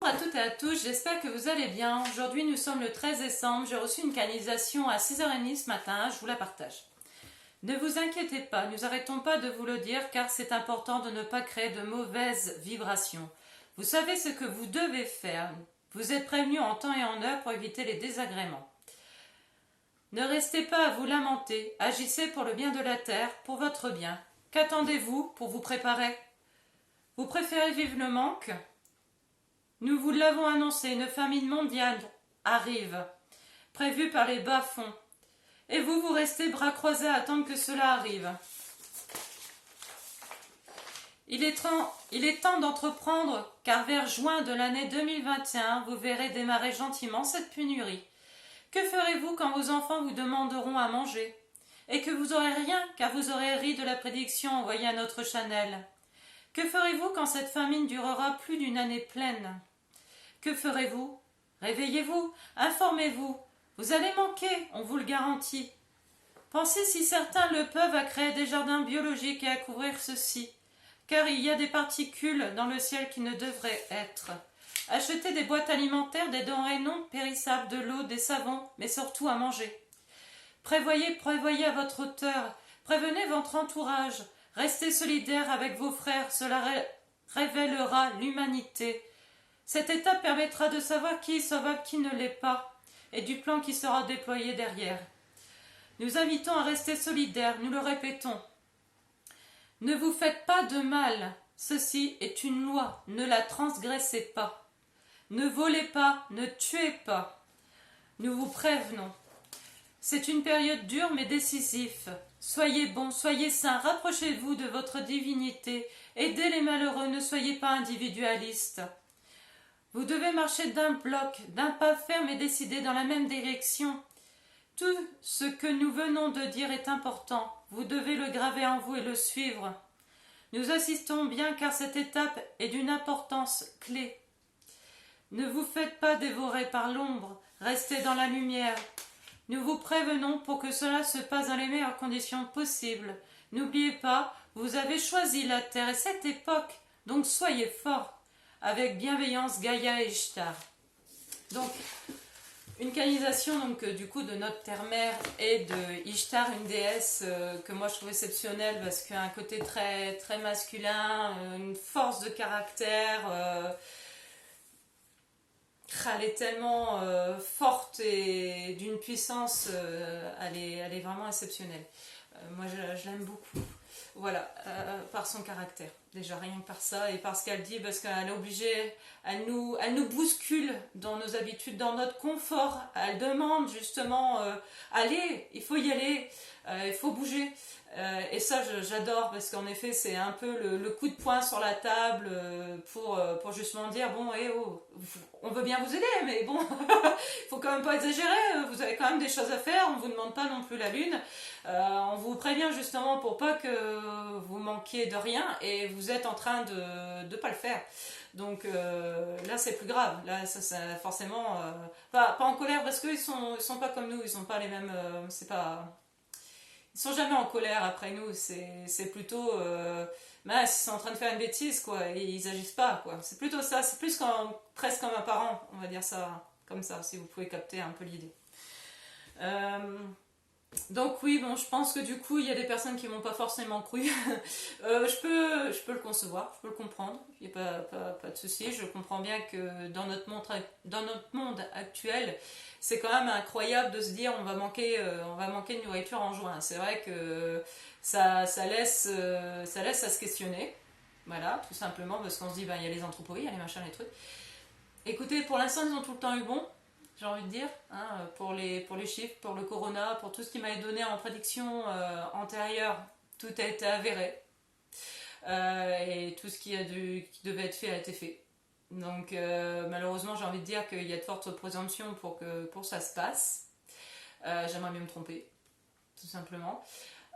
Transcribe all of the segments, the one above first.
à toutes et à tous, j'espère que vous allez bien. Aujourd'hui nous sommes le 13 décembre, j'ai reçu une canalisation à 6h30 ce matin, je vous la partage. Ne vous inquiétez pas, nous n'arrêtons pas de vous le dire car c'est important de ne pas créer de mauvaises vibrations. Vous savez ce que vous devez faire, vous êtes prévenus en temps et en heure pour éviter les désagréments. Ne restez pas à vous lamenter, agissez pour le bien de la terre, pour votre bien. Qu'attendez-vous pour vous préparer? Vous préférez vivre le manque? Nous vous l'avons annoncé, une famine mondiale arrive, prévue par les bas-fonds. Et vous, vous restez bras croisés à attendre que cela arrive. Il est temps d'entreprendre, car vers juin de l'année 2021, vous verrez démarrer gentiment cette pénurie. Que ferez-vous quand vos enfants vous demanderont à manger? Et que vous aurez rien, car vous aurez ri de la prédiction envoyée à notre Chanel. Que ferez-vous quand cette famine durera plus d'une année pleine? Que ferez-vous? Réveillez-vous, informez-vous. Vous allez manquer, on vous le garantit. Pensez si certains le peuvent à créer des jardins biologiques et à couvrir ceux-ci, car il y a des particules dans le ciel qui ne devraient être. Achetez des boîtes alimentaires, des denrées non périssables, de l'eau, des savons, mais surtout à manger. Prévoyez à votre hauteur, prévenez votre entourage, restez solidaires avec vos frères, cela révélera l'humanité. Cette étape permettra de savoir qui est sauvable, qui ne l'est pas, et du plan qui sera déployé derrière. Nous invitons à rester solidaires, nous le répétons. Ne vous faites pas de mal, ceci est une loi, ne la transgressez pas. Ne volez pas, ne tuez pas. Nous vous prévenons. C'est une période dure mais décisive. Soyez bons, soyez saints, rapprochez-vous de votre divinité, aidez les malheureux, ne soyez pas individualistes. Vous devez marcher d'un bloc, d'un pas ferme et décidé dans la même direction. Tout ce que nous venons de dire est important. Vous devez le graver en vous et le suivre. Nous assistons bien car cette étape est d'une importance clé. Ne vous faites pas dévorer par l'ombre, restez dans la lumière. Nous vous prévenons pour que cela se passe dans les meilleures conditions possibles. N'oubliez pas, vous avez choisi la terre et cette époque, donc soyez forts. Avec bienveillance, Gaïa et Ishtar. Donc, une canalisation donc, du coup de notre terre-mère et de Ishtar, une déesse que moi je trouve exceptionnelle parce qu'elle a un côté très, très masculin, une force de caractère. Elle est tellement forte et d'une puissance, elle est vraiment exceptionnelle. Moi je l'aime beaucoup. Voilà, par son caractère. Déjà rien que par ça et par ce qu'elle dit, parce qu'elle est obligée, elle nous bouscule dans nos habitudes, dans notre confort. Elle demande justement, allez, il faut y aller, il faut bouger. Et ça j'adore parce qu'en effet c'est un peu le coup de poing sur la table pour justement dire bon on veut bien vous aider mais bon il faut quand même pas exagérer, vous avez quand même des choses à faire, on vous demande pas non plus la lune, on vous prévient justement pour pas que vous manquiez de rien et vous êtes en train de pas le faire. Donc là c'est plus grave, là ça forcément pas en colère parce qu'ils sont pas comme nous, ils sont pas les mêmes, c'est pas... Ils sont jamais en colère après nous, c'est plutôt ils sont en train de faire une bêtise quoi, et ils agissent pas quoi. C'est plutôt ça, c'est plus presque comme un parent, on va dire ça comme ça, si vous pouvez capter un peu l'idée. Donc oui, bon, je pense que du coup, il y a des personnes qui m'ont pas forcément cru. Je peux le concevoir, je peux le comprendre, il n'y a pas de souci. Je comprends bien que dans notre monde actuel, c'est quand même incroyable de se dire on va manquer de nourriture en juin. C'est vrai que ça laisse à se questionner. Voilà, tout simplement parce qu'on se dit il y a les entrepôts, il y a les machins, les trucs. Écoutez, pour l'instant, ils ont tout le temps eu bon. J'ai envie de dire, pour les chiffres, pour le corona, pour tout ce qui m'avait donné en prédiction antérieure, tout a été avéré. Et tout ce qui devait être fait a été fait. Donc malheureusement, j'ai envie de dire qu'il y a de fortes présomptions pour que ça se passe. J'aimerais bien me tromper, tout simplement.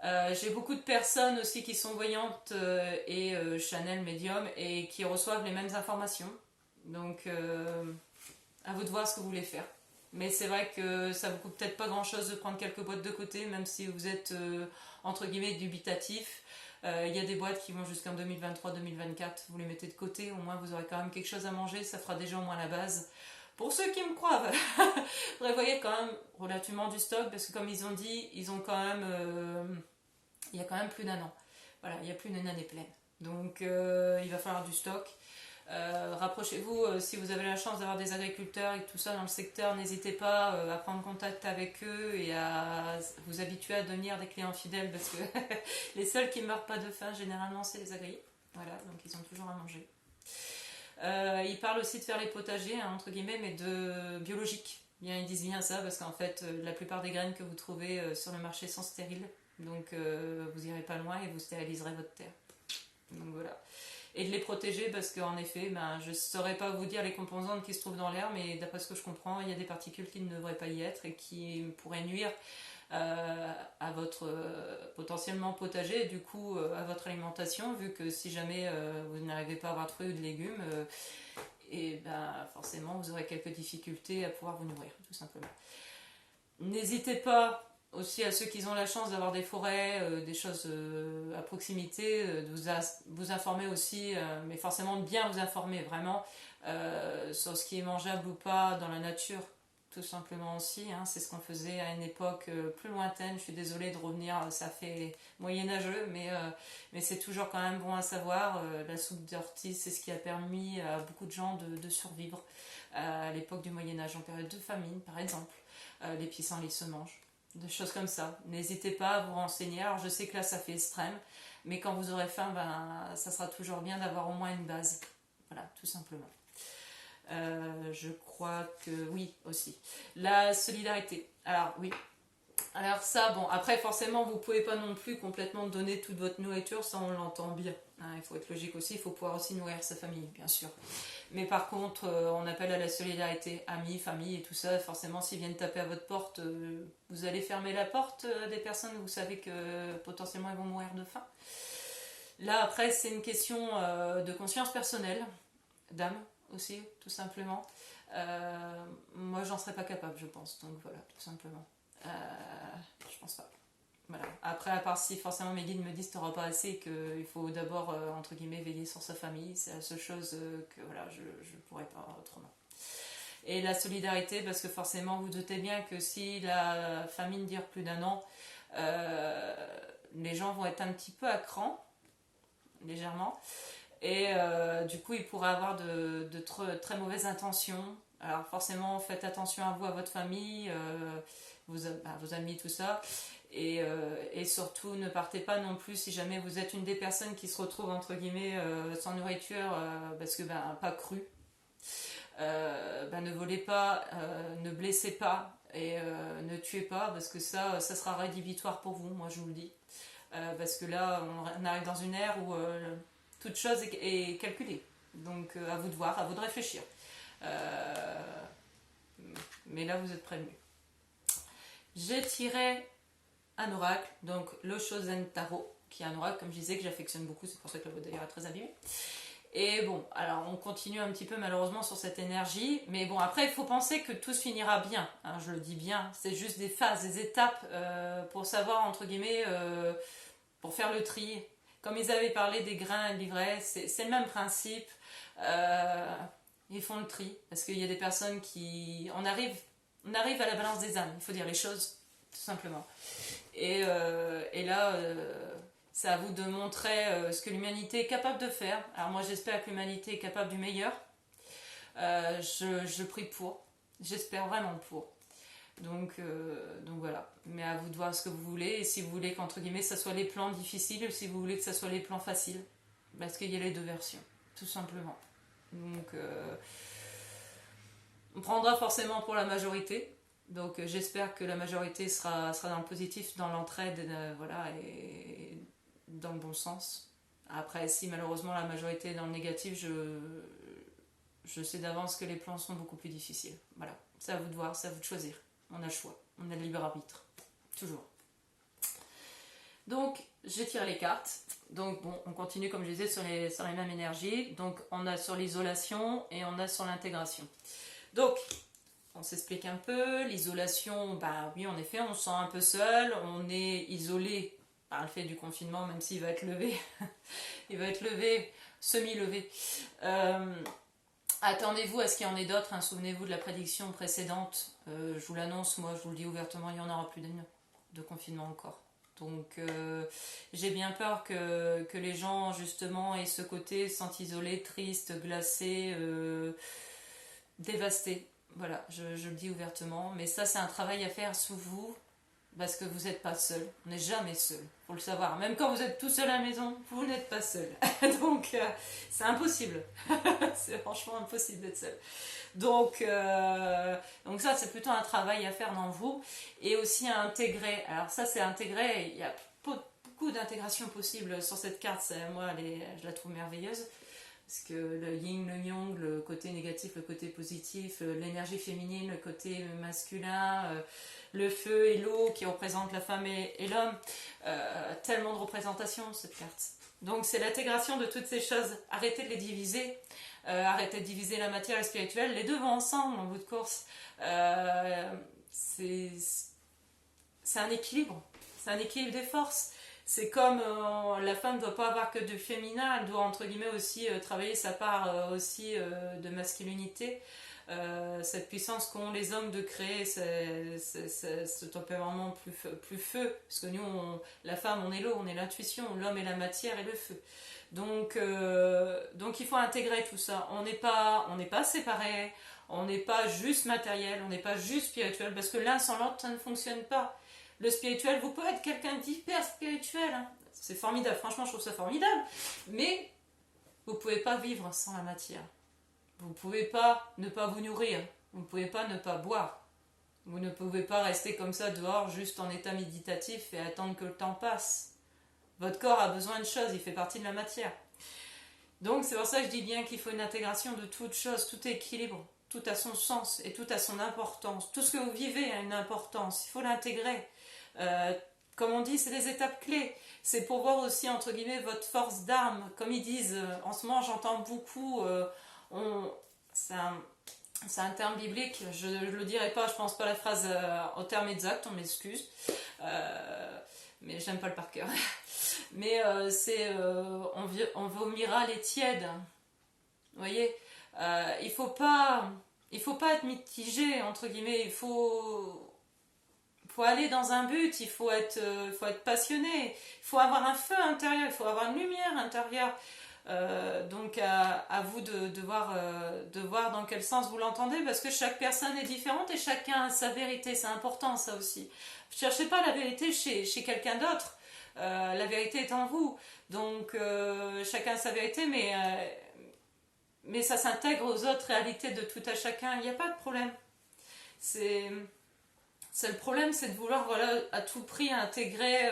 J'ai beaucoup de personnes aussi qui sont voyantes et Chanel médium et qui reçoivent les mêmes informations. Donc... à vous de voir ce que vous voulez faire. Mais c'est vrai que ça vous coûte peut-être pas grand chose de prendre quelques boîtes de côté, même si vous êtes entre guillemets dubitatif. Il y a des boîtes qui vont jusqu'en 2023-2024. Vous les mettez de côté, au moins vous aurez quand même quelque chose à manger. Ça fera déjà au moins la base. Pour ceux qui me croient, vous prévoyez quand même relativement du stock parce que comme ils ont dit, ils ont quand même, il y a quand même plus d'un an. Voilà, il y a plus d'une année pleine. Donc il va falloir du stock. Rapprochez-vous si vous avez la chance d'avoir des agriculteurs et tout ça dans le secteur, n'hésitez pas à prendre contact avec eux et à vous habituer à devenir des clients fidèles parce que les seuls qui ne meurent pas de faim généralement c'est les agris. Voilà, donc ils ont toujours à manger. Ils parlent aussi de faire les potagers, hein, entre guillemets, mais de biologique. Bien, ils disent bien ça parce qu'en fait la plupart des graines que vous trouvez sur le marché sont stériles. Donc vous irez pas loin et vous stériliserez votre terre. Donc voilà. Et de les protéger parce qu'en effet, je ne saurais pas vous dire les composantes qui se trouvent dans l'air, mais d'après ce que je comprends, il y a des particules qui ne devraient pas y être et qui pourraient nuire à votre potentiellement potager et du coup à votre alimentation, vu que si jamais vous n'arrivez pas à avoir de fruits ou de légumes, et forcément vous aurez quelques difficultés à pouvoir vous nourrir, tout simplement. N'hésitez pas aussi à ceux qui ont la chance d'avoir des forêts, des choses à proximité, de vous informer aussi, mais forcément de bien vous informer vraiment sur ce qui est mangeable ou pas dans la nature, tout simplement aussi. Hein. C'est ce qu'on faisait à une époque plus lointaine. Je suis désolée de revenir, ça fait moyenâgeux, mais c'est toujours quand même bon à savoir. La soupe d'ortie, c'est ce qui a permis à beaucoup de gens de survivre à l'époque du Moyen-Âge, en période de famine par exemple. Les pissenlits se mangent. De choses comme ça. N'hésitez pas à vous renseigner. Alors je sais que là ça fait extrême, mais quand vous aurez faim, ça sera toujours bien d'avoir au moins une base. Voilà, tout simplement. Je crois que oui aussi. La solidarité. Alors oui. Alors ça, bon, après forcément vous pouvez pas non plus complètement donner toute votre nourriture, ça on l'entend bien. Hein, il faut être logique aussi, il faut pouvoir aussi nourrir sa famille, bien sûr. Mais par contre, on appelle à la solidarité, amis, famille et tout ça. Forcément, s'ils viennent taper à votre porte, vous allez fermer la porte des personnes où vous savez que potentiellement elles vont mourir de faim. Là, après, c'est une question de conscience personnelle, d'âme aussi, tout simplement. Moi, j'en serais pas capable, je pense. Donc voilà, tout simplement. Je pense pas. Voilà. Après, à part si forcément mes guides me disent t'auras pas assez, qu'il faut d'abord, entre guillemets, veiller sur sa famille, c'est la seule chose que voilà, je ne pourrais pas autrement. Et la solidarité, parce que forcément, vous doutez bien que si la famine dure plus d'un an, les gens vont être un petit peu à cran, légèrement, et du coup, ils pourraient avoir de très mauvaises intentions. Alors forcément, faites attention à vous, à votre famille, vos amis, tout ça. Et surtout ne partez pas non plus si jamais vous êtes une des personnes qui se retrouvent entre guillemets sans nourriture parce que pas cru. Ne volez pas, ne blessez pas et ne tuez pas parce que ça sera rédhibitoire pour vous, moi je vous le dis. Parce que là on arrive dans une ère où toute chose est calculée. Donc à vous de voir, à vous de réfléchir. Mais là vous êtes prévenus. J'ai tiré un oracle, donc le Shozen Tarot, qui est un oracle, comme je disais, que j'affectionne beaucoup, c'est pour ça que la voix d'ailleurs est très abîmée. Et bon, alors on continue un petit peu malheureusement sur cette énergie, mais bon, après il faut penser que tout se finira bien, hein, je le dis bien, c'est juste des phases, des étapes pour savoir, entre guillemets, pour faire le tri. Comme ils avaient parlé des grains et de l'ivraie, c'est le même principe, ils font le tri, parce qu'il y a des personnes qui... On arrive à la balance des âmes, il faut dire les choses, tout simplement. Et là, c'est à vous de montrer ce que l'humanité est capable de faire. Alors moi, j'espère que l'humanité est capable du meilleur. Je prie pour. J'espère vraiment pour. Donc voilà. Mais à vous de voir ce que vous voulez. Et si vous voulez qu'entre guillemets, ça soit les plans difficiles, ou si vous voulez que ça soit les plans faciles. Parce qu'il y a les deux versions, tout simplement. Donc, on prendra forcément pour la majorité. Donc j'espère que la majorité sera dans le positif, dans l'entraide, voilà, et dans le bon sens. Après, si malheureusement la majorité est dans le négatif, je sais d'avance que les plans sont beaucoup plus difficiles. Voilà, c'est à vous de voir, c'est à vous de choisir. On a le choix, on a le libre arbitre, toujours. Donc j'ai tiré les cartes. Donc bon, on continue comme je disais sur les mêmes énergies. Donc on a sur l'isolation et on a sur l'intégration. Donc on s'explique un peu, l'isolation, oui en effet on se sent un peu seul, on est isolé par le fait du confinement, même s'il va être levé, il va être levé, semi-levé. Attendez-vous à ce qu'il y en ait d'autres, hein. Souvenez-vous de la prédiction précédente, je vous l'annonce, moi je vous le dis ouvertement, il n'y en aura plus de confinement encore. Donc j'ai bien peur que les gens justement aient ce côté, se sentent isolés, tristes, glacés, dévastés. Voilà, je le dis ouvertement, mais ça c'est un travail à faire sous vous, parce que vous n'êtes pas seul, on n'est jamais seul, faut le savoir. Même quand vous êtes tout seul à la maison, vous n'êtes pas seul. Donc c'est impossible, c'est franchement impossible d'être seul. Donc ça c'est plutôt un travail à faire dans vous, et aussi à intégrer. Alors ça c'est intégrer, il y a beaucoup d'intégrations possibles sur cette carte, moi je la trouve merveilleuse. Parce que le yin, le yang, le côté négatif, le côté positif, l'énergie féminine, le côté masculin, le feu et l'eau qui représentent la femme et l'homme, tellement de représentations cette carte. Donc c'est l'intégration de toutes ces choses. Arrêtez de les diviser, arrêtez de diviser la matière et le spirituel, les deux vont ensemble en bout de course. C'est un équilibre, c'est un équilibre des forces. C'est comme la femme ne doit pas avoir que du féminin, elle doit entre guillemets aussi travailler sa part aussi de masculinité. Cette puissance qu'ont les hommes de créer ce tempérament plus feu, parce que nous, la femme on est l'eau, on est l'intuition, l'homme est la matière et le feu. Donc il faut intégrer tout ça. On n'est pas séparés, on n'est pas juste matériel, on n'est pas juste spirituel, parce que l'un sans l'autre ça ne fonctionne pas. Le spirituel, vous pouvez être quelqu'un d'hyper spirituel, hein. C'est formidable, franchement je trouve ça formidable, mais vous ne pouvez pas vivre sans la matière. Vous ne pouvez pas ne pas vous nourrir, vous ne pouvez pas ne pas boire, vous ne pouvez pas rester comme ça dehors juste en état méditatif et attendre que le temps passe. Votre corps a besoin de choses, il fait partie de la matière. Donc c'est pour ça que je dis bien qu'il faut une intégration de toutes choses, tout équilibre, tout a son sens et tout a son importance. Tout ce que vous vivez a une importance, il faut l'intégrer. Comme on dit, c'est des étapes clés. C'est pour voir aussi, entre guillemets, votre force d'arme. Comme ils disent, en ce moment, j'entends beaucoup, c'est un terme biblique, je ne le dirai pas, je pense pas la phrase au terme exact, on m'excuse. Mais j'aime pas le par cœur. Mais on vomira les tièdes. Vous voyez, il faut pas être mitigé, entre guillemets, il faut aller dans un but, il faut être passionné, il faut avoir un feu intérieur, il faut avoir une lumière intérieure. Donc à vous de voir dans quel sens vous l'entendez, parce que chaque personne est différente et chacun a sa vérité, c'est important ça aussi. Ne cherchez pas la vérité chez quelqu'un d'autre, la vérité est en vous. Donc chacun a sa vérité, mais ça s'intègre aux autres réalités de tout à chacun, il n'y a pas de problème. Le problème, c'est de vouloir à tout prix intégrer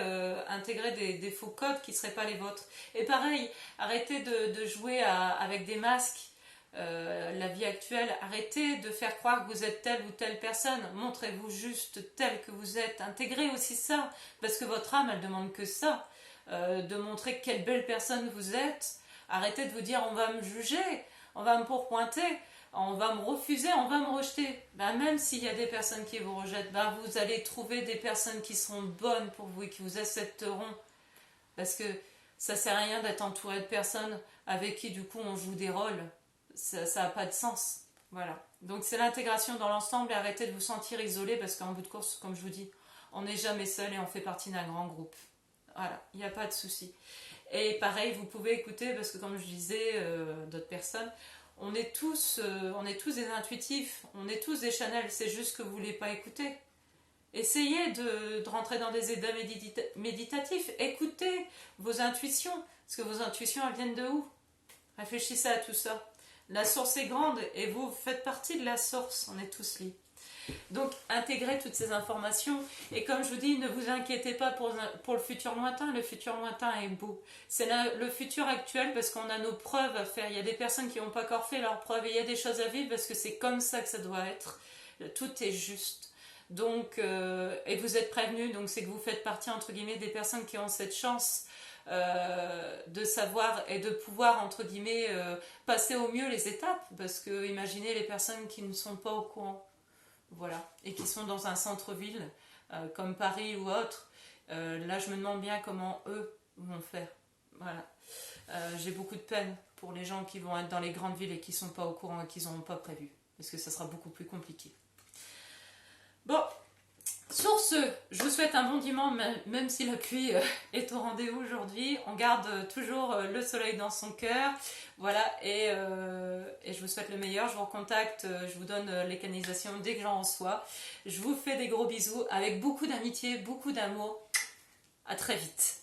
des faux codes qui ne seraient pas les vôtres. Et pareil, arrêtez de jouer avec des masques. La vie actuelle, arrêtez de faire croire que vous êtes telle ou telle personne. Montrez-vous juste tel que vous êtes. Intégrez aussi ça, parce que votre âme, elle demande que ça. De montrer quelle belle personne vous êtes. Arrêtez de vous dire on va me juger, on va me pourpointer. On va me refuser, on va me rejeter. Même s'il y a des personnes qui vous rejettent, vous allez trouver des personnes qui seront bonnes pour vous et qui vous accepteront. Parce que ça ne sert à rien d'être entouré de personnes avec qui du coup on joue des rôles. Ça n'a pas de sens. Voilà. Donc c'est l'intégration dans l'ensemble et arrêtez de vous sentir isolé, parce qu'en bout de course, comme je vous dis, on n'est jamais seul et on fait partie d'un grand groupe. Voilà, il n'y a pas de souci. Et pareil, vous pouvez écouter, parce que comme je disais, d'autres personnes, on est tous des intuitifs, on est tous des channels, c'est juste que vous ne voulez pas écouter. Essayez de rentrer dans des états méditatifs, écoutez vos intuitions, parce que vos intuitions, elles viennent de où? Réfléchissez à tout ça. La source est grande et vous faites partie de la source, on est tous liés. Donc intégrez toutes ces informations, et comme je vous dis, ne vous inquiétez pas pour le futur lointain. Le futur lointain est beau, c'est le futur actuel, parce qu'on a nos preuves à faire. Il y a des personnes qui n'ont pas encore fait leurs preuves, et il y a des choses à vivre, parce que c'est comme ça que ça doit être. Tout est juste. Donc et vous êtes prévenus, donc c'est que vous faites partie entre guillemets des personnes qui ont cette chance de savoir et de pouvoir entre guillemets passer au mieux les étapes, parce que imaginez les personnes qui ne sont pas au courant. Voilà, et qui sont dans un centre-ville comme Paris ou autre, Là, je me demande bien comment eux vont faire. Voilà. J'ai beaucoup de peine pour les gens qui vont être dans les grandes villes et qui ne sont pas au courant et qui n'ont pas prévu. Parce que ça sera beaucoup plus compliqué. Bon, sur ce, je vous souhaite un bon dimanche, même si la pluie est au rendez-vous aujourd'hui. On garde toujours le soleil dans son cœur. Voilà, et je vous souhaite le meilleur. Je vous recontacte, je vous donne les canalisations dès que j'en reçois. Je vous fais des gros bisous avec beaucoup d'amitié, beaucoup d'amour. À très vite.